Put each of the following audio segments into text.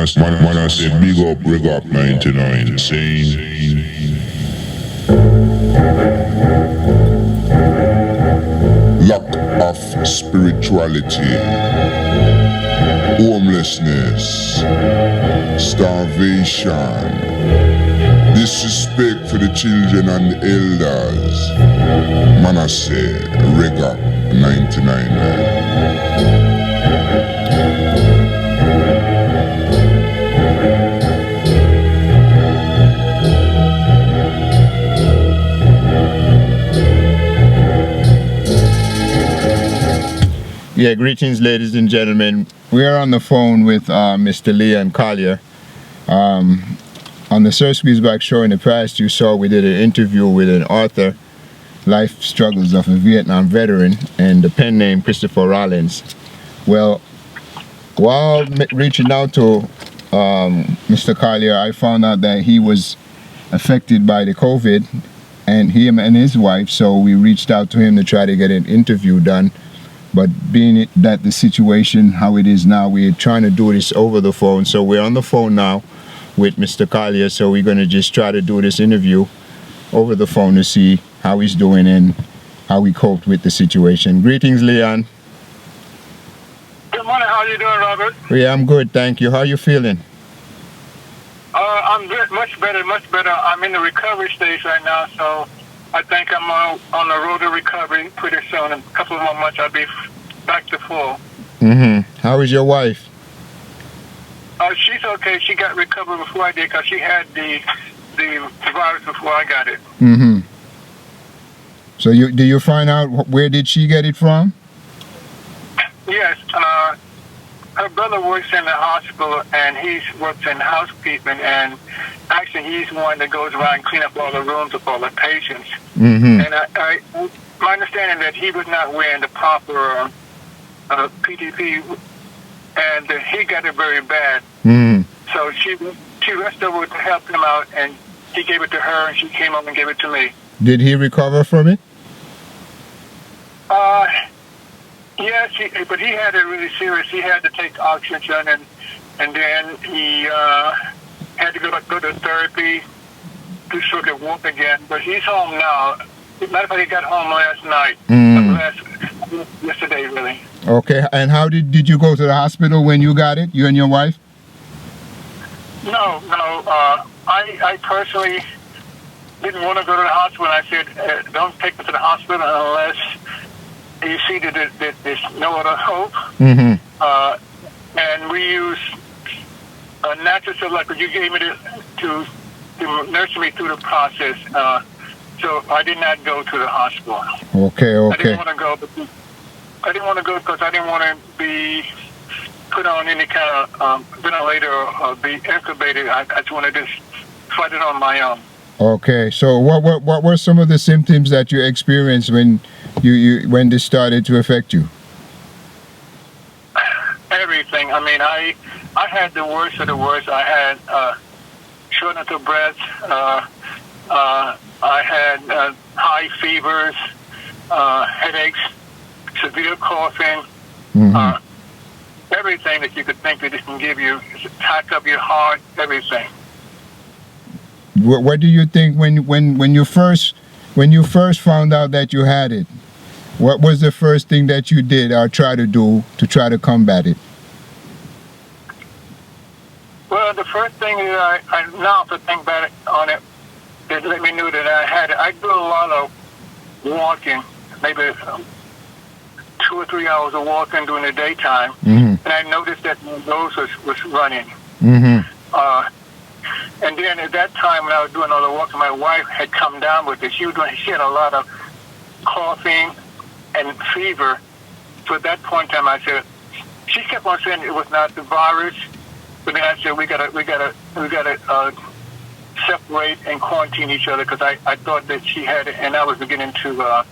I say big up 99, saying lack of spirituality, homelessness, starvation, disrespect for the children and the elders. Man, I say, rig up 99, man. Yeah, greetings, ladies and gentlemen. We are on the phone with Mr. Leon Collier. On the Sir Squeezeback show in the past, you saw we did an interview with an author, Life Struggles of a Viet Nam Veteran, and the pen name Christopher Rollins. Well, while reaching out to Mr. Collier, I found out that he was affected by the COVID, and him and his wife, so we reached out to him to try to get an interview done. But being that the situation how it is now, we're trying to do this over the phone. So we're on the phone now with Mr. Collier. So we're going to just try to do this interview over the phone to see how he's doing and how he coped with the situation. Greetings, Leon. Good morning. How are you doing, Robert? Yeah, I'm good, thank you. How are you feeling? I'm good, much better. I'm in the recovery stage right now, so I think I'm on the road to recovery pretty soon. In a couple of more months, I'll be back to full. How is your wife? She's okay. She got recovered before I did because she had the virus before I got it. So do you find out where did she get it from? Yes. Her brother works in the hospital, and he works in housekeeping, and actually he's the one that goes around and clean up all the rooms of all the patients. And my understanding that he was not wearing the proper PPE, and he got it very bad. So she rushed over to help him out, and he gave it to her, and she came up and gave it to me. Did he recover from it? Yes, but he had it really serious. He had to take oxygen, and then he had to go to therapy to sort of walk again. But he's home now. Matter of fact, he got home last night. Yesterday, really. Okay, and how did you go to the hospital when you got it, you and your wife? No. I personally didn't want to go to the hospital. I said, don't take me to the hospital unless you see that there's no other hope. And we use a natural selector. You gave me to nurture me through the process. So I did not go to the hospital. Okay. I didn't want to go because I didn't want to be put on any kind of ventilator or be intubated. I just wanted to fight it on my own. Okay, so what were some of the symptoms that you experienced when when this started to affect you? Everything. I mean, I had the worst of the worst. I had shortness of breath. I had high fevers, headaches, severe coughing, everything that you could think that it can give you. Attack of your heart, everything. What do you think when you first found out that you had it? What was the first thing that you did or try to do to try to combat it? Well, the first thing that I now have to think back on it, that let me know that I had it. I do a lot of walking, maybe 2 or 3 hours of walking during the daytime, and I noticed that my nose was running. And then at that time when I was doing all the walking, my wife had come down with it. She had a lot of coughing and fever. So at that point in time, I said, she kept on saying it was not the virus, but then I said we gotta separate and quarantine each other because I thought that she had it, and I was beginning to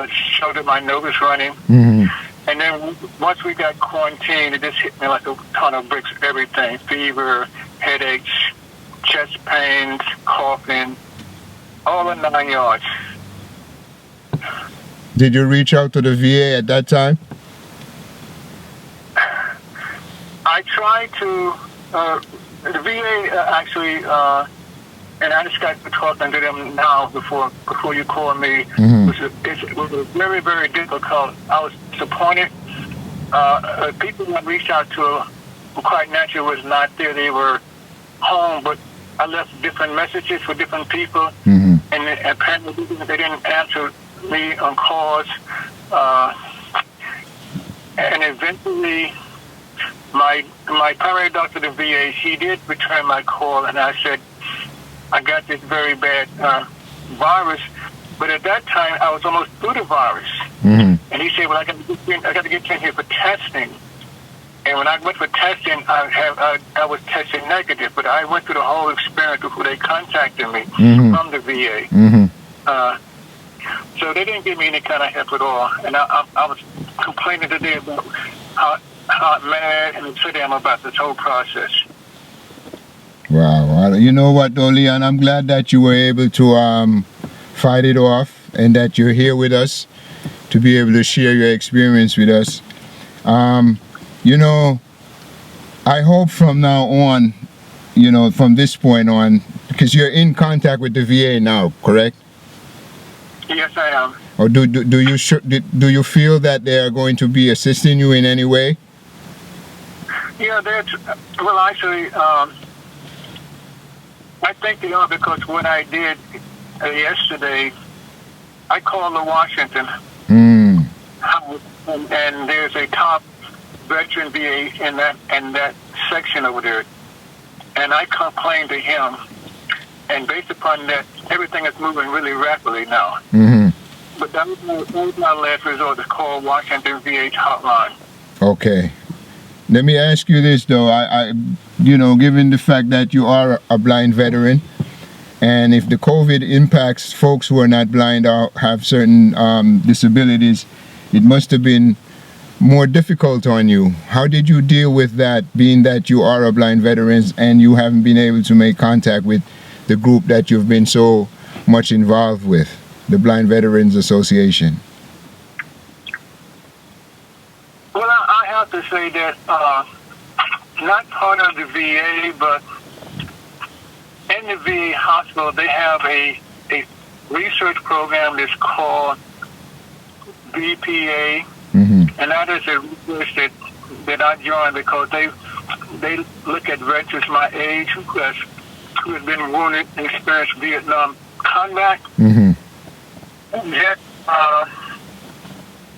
show that my nose was running. And then once we got quarantined, it just hit me like a ton of bricks. Everything: fever, headaches, chest pains, coughing, all in 9 yards. Did you reach out to the VA at that time? I tried to The VA actually, and I just got to talking to them now before you called me. It was very, very difficult. I was disappointed. People that reached out to quite naturally was not there. They were home, but I left different messages for different people, and apparently they didn't answer me on calls. And eventually, my primary doctor at the VA, she did return my call, and I said, I got this very bad virus, but at that time I was almost through the virus. And he said, well, I got to get you in here for testing. And when I went for testing, I was tested negative, but I went through the whole experience before they contacted me from the VA. So they didn't give me any kind of help at all. And I was complaining today about how mad and upset I am about this whole process. Wow. You know what, though, Leon? I'm glad that you were able to fight it off and that you're here with us to be able to share your experience with us. You know, I hope from now on, you know, from this point on, because you're in contact with the VA now, correct? Yes, I am. Or do you feel that they are going to be assisting you in any way? Yeah, well, actually, I think they are, because what I did yesterday, I called the Washington house, and there's a top veteran VA in that section over there, and I complained to him, and based upon that, everything is moving really rapidly now. But that was my last resort, to call Washington VA hotline. Okay. Let me ask you this, though. I you know, given the fact that you are a blind veteran, and if the COVID impacts folks who are not blind or have certain disabilities, it must have been more difficult on you. How did you deal with that, being that you are a blind veteran and you haven't been able to make contact with the group that you've been so much involved with, the Blind Veterans Association? Well, I have to say that not part of the VA, but in the VA hospital, they have a research program that's called BPA, and that is a research that I joined because they look at veterans my age who has been wounded and experienced Viet Nam combat. And yet,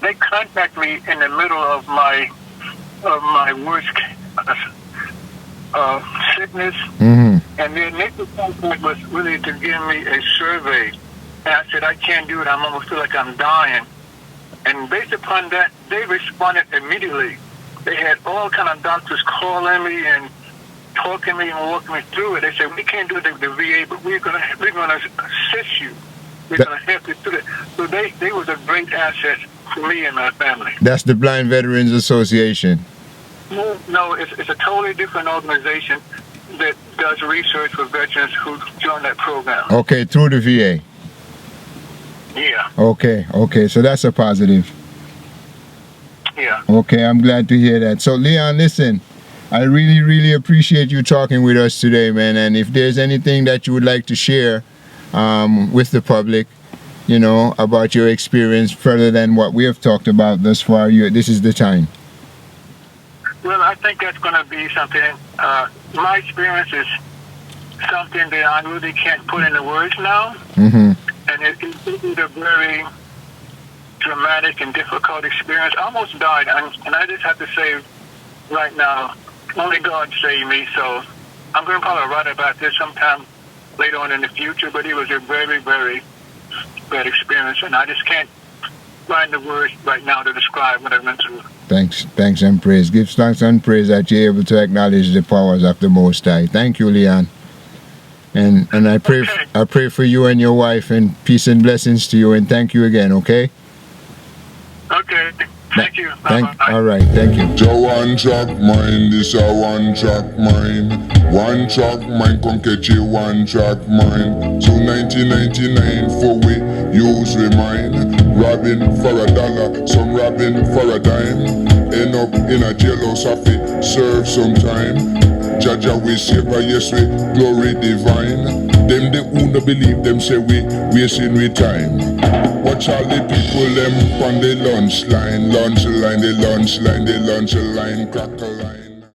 they contact me in the middle of my worst sickness, and the initial contact was really to give me a survey. And I said, I can't do it. I almost feel like I'm dying. And based upon that, they responded immediately. They had all kind of doctors calling me and talking me and walking me through it. They said, we can't do it at the VA, but we're gonna assist you. We're gonna help you through it. So they was a great asset for me and my family. That's the Blind Veterans Association. No, it's a totally different organization that does research for veterans who join that program. Okay, through the VA. Yeah. Okay, so that's a positive. Yeah. Okay, I'm glad to hear that. So, Leon, listen, I really, really appreciate you talking with us today, man. And if there's anything that you would like to share with the public, you know, about your experience further than what we have talked about thus far, this is the time. Well, I think that's going to be something. My experience is something that I really can't put into words now. And it's a very dramatic and difficult experience. I almost died, and I just have to say right now, only God saved me. So I'm going to probably write about this sometime later on in the future, but it was a very, very bad experience, and I just can't find the words right now to describe what I went through. Thanks and praise. Give thanks and praise that you're able to acknowledge the powers of the Most High. Thank you, Leon. And I pray I pray for you and your wife, and peace and blessings to you, and thank you again, okay? Okay. Thank you. All right, thank you. The one track mind, this a one track mind. One track mind, come catch you, one track mind. So 1999 for we use we mind. Robbing for $1, some robbing for a dime. End up in a jailhouse, have to serve some time. Jaja we savor, yes we glory divine. Them they who no believe them say we wasting we time. Watch all the people them on the lunch line, the lunch line, crack a line.